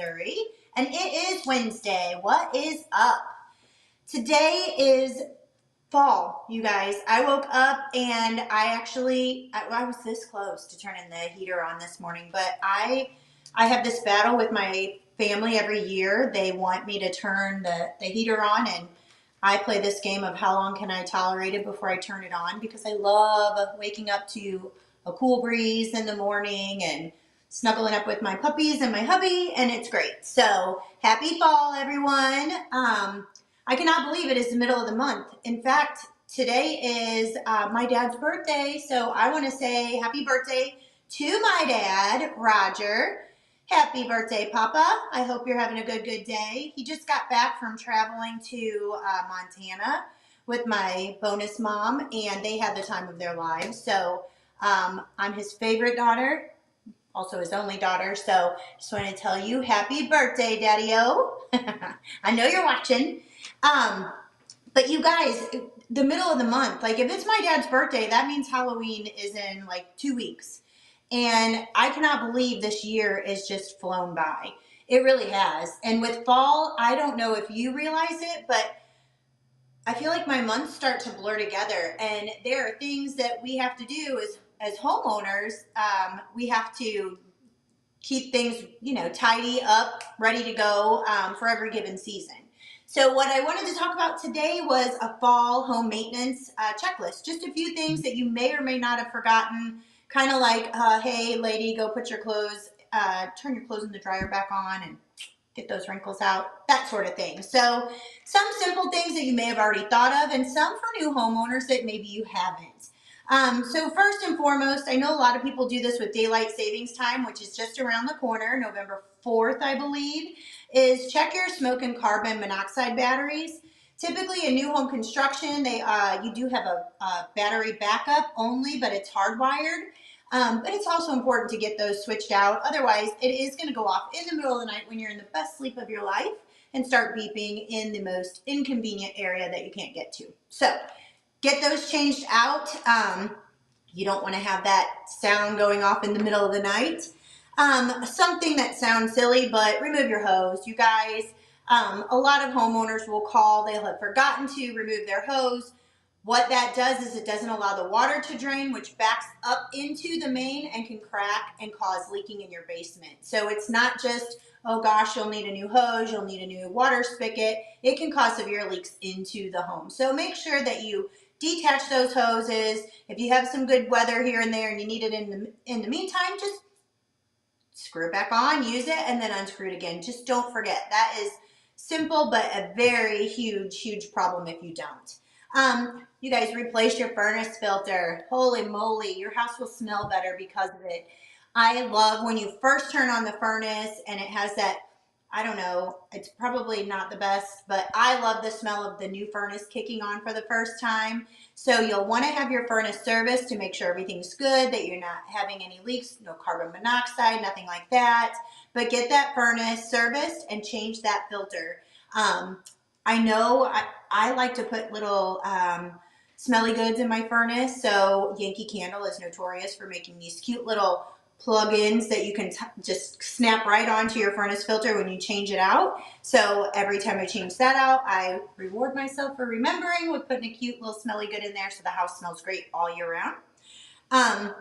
Missouri, and it is Wednesday. What is up? Today is fall, you guys. I woke up and I was this close to turning the heater on this morning, but I have this battle with my family every year. They want me to turn the heater on, and I play this game of how long can I tolerate it before I turn it on, because I love waking up to a cool breeze in the morning and snuggling up with my puppies and my hubby, and it's great. So happy fall, everyone. I cannot believe it is the middle of the month. In fact, today is my dad's birthday, so I want to say happy birthday to my dad, Roger. Happy birthday, Papa. I hope you're having a good day. He just got back from traveling to Montana with my bonus mom, and they had the time of their lives. So I'm his favorite daughter, also his only daughter. So just want to tell you, happy birthday, Daddy-O. I know you're watching. But you guys, the middle of the month, like if it's my dad's birthday, that means Halloween is in like 2 weeks. And I cannot believe this year is just flown by. It really has. And with fall, I don't know if you realize it, but I feel like my months start to blur together. And there are things that we have to do as homeowners. We have to keep things, tidy up, ready to go for every given season. So what I wanted to talk about today was a fall home maintenance checklist. Just a few things that you may or may not have forgotten. Kind of like, hey, lady, go put your clothes, turn your clothes in the dryer back on and get those wrinkles out, that sort of thing. So some simple things that you may have already thought of, and some for new homeowners that maybe you haven't. So first and foremost, I know a lot of people do this with daylight savings time, which is just around the corner, November 4th, I believe, is check your smoke and carbon monoxide batteries. Typically in new home construction, you do have a battery backup only, but it's hardwired. But it's also important to get those switched out. Otherwise, it is going to go off in the middle of the night when you're in the best sleep of your life and start beeping in the most inconvenient area that you can't get to. So get those changed out. You don't want to have that sound going off in the middle of the night. Something that sounds silly, but remove your hose. You guys, a lot of homeowners will call. They'll have forgotten to remove their hose. What that does is it doesn't allow the water to drain, which backs up into the main and can crack and cause leaking in your basement. So it's not just, oh gosh, you'll need a new hose, you'll need a new water spigot. It can cause severe leaks into the home. So make sure that you detach those hoses. If you have some good weather here and there and you need it in the meantime, just screw it back on, use it, and then unscrew it again. Just don't forget. That is simple, but a very huge problem if you don't. You guys, replace your furnace filter. Holy moly, your house will smell better because of it. I love when you first turn on the furnace and it has that, I don't know, it's probably not the best, but I love the smell of the new furnace kicking on for the first time. So you'll want to have your furnace serviced to make sure everything's good, that you're not having any leaks, no carbon monoxide, nothing like that. But get that furnace serviced and change that filter. I know I like to put little smelly goods in my furnace. So Yankee Candle is notorious for making these cute little plug-ins that you can just snap right onto your furnace filter when you change it out. So every time I change that out, I reward myself for remembering with putting a cute little smelly good in there so the house smells great all year round.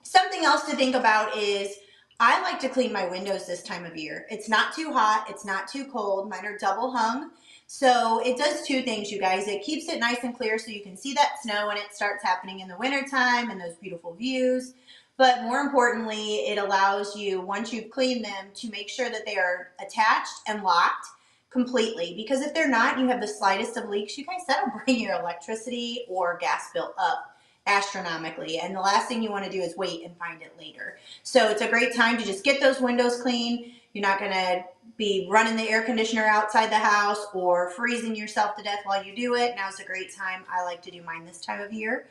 Something else to think about is I like to clean my windows this time of year. It's not too hot, it's not too cold. Mine are double hung. So it does two things, you guys. It keeps it nice and clear so you can see that snow when it starts happening in the wintertime and those beautiful views. But more importantly, it allows you, once you've cleaned them, to make sure that they are attached and locked completely. Because if they're not, you have the slightest of leaks, you guys, that'll bring your electricity or gas bill up astronomically. And the last thing you want to do is wait and find it later. So it's a great time to just get those windows clean. You're not going to be running the air conditioner outside the house or freezing yourself to death while you do it. Now's a great time. I like to do mine this time of year.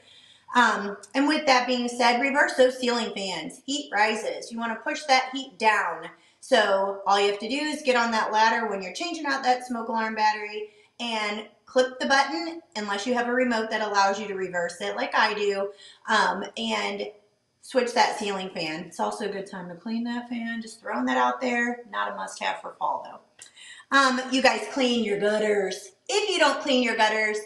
And with that being said, reverse those ceiling fans. Heat rises. You want to push that heat down. So all you have to do is get on that ladder when you're changing out that smoke alarm battery and clip the button, unless you have a remote that allows you to reverse it like I do, and switch that ceiling fan. It's also a good time to clean that fan. Just throwing that out there. Not a must-have for fall though. You guys clean your gutters. If you don't clean your gutters,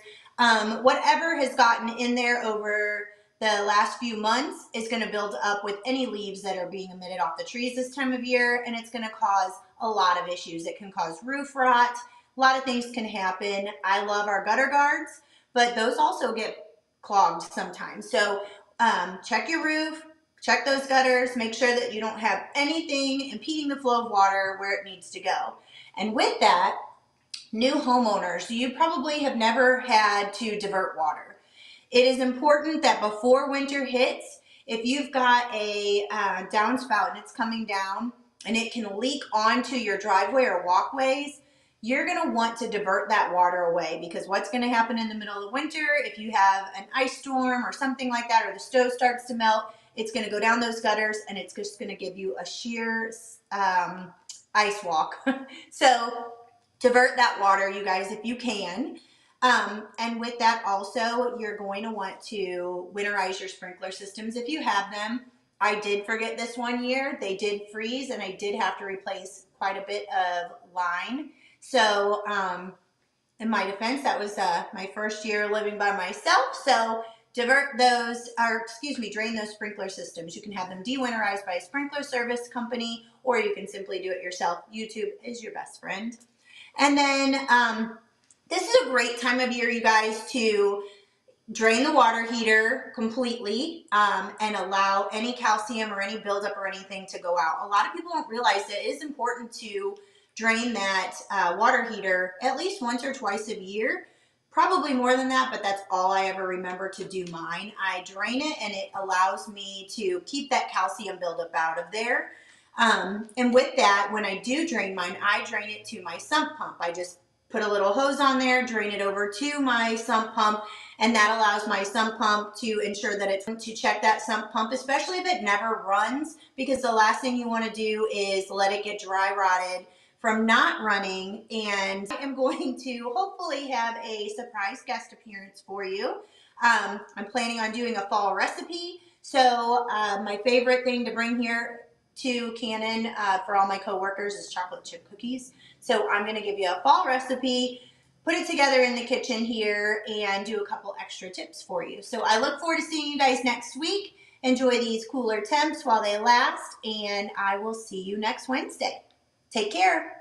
whatever has gotten in there over the last few months is going to build up with any leaves that are being emitted off the trees this time of year, and it's going to cause a lot of issues. It can cause roof rot. A lot of things can happen. I love our gutter guards, but those also get clogged sometimes. So check your roof, check those gutters, make sure that you don't have anything impeding the flow of water where it needs to go. And with that, new homeowners, you probably have never had to divert water. It is important that before winter hits, if you've got a downspout and it's coming down and it can leak onto your driveway or walkways, you're going to want to divert that water away, because what's going to happen in the middle of the winter, if you have an ice storm or something like that, or the stove starts to melt, it's going to go down those gutters and it's just going to give you a sheer ice walk. So divert that water, you guys, if you can. And with that also, you're going to want to winterize your sprinkler systems if you have them. I did forget this one year. They did freeze and I did have to replace quite a bit of line. So in my defense, that was my first year living by myself. So divert those, or excuse me, drain those sprinkler systems. You can have them de-winterized by a sprinkler service company, or you can simply do it yourself. YouTube is your best friend. And then this is a great time of year, you guys, to drain the water heater completely and allow any calcium or any buildup or anything to go out. A lot of people don't realize that it is important to drain that water heater at least once or twice a year. Probably more than that, but that's all I ever remember to do mine. I drain it and it allows me to keep that calcium buildup out of there. And with that, when I do drain mine, I drain it to my sump pump. I just put a little hose on there, drain it over to my sump pump, and that allows my sump pump to ensure that it's to check that sump pump, especially if it never runs, because the last thing you want to do is let it get dry rotted from not running. And I am going to hopefully have a surprise guest appearance for you. I'm planning on doing a fall recipe. So my favorite thing to bring here to Cannon for all my coworkers is chocolate chip cookies. So I'm going to give you a fall recipe, put it together in the kitchen here, and do a couple extra tips for you. So I look forward to seeing you guys next week. Enjoy these cooler temps while they last, and I will see you next Wednesday. Take care.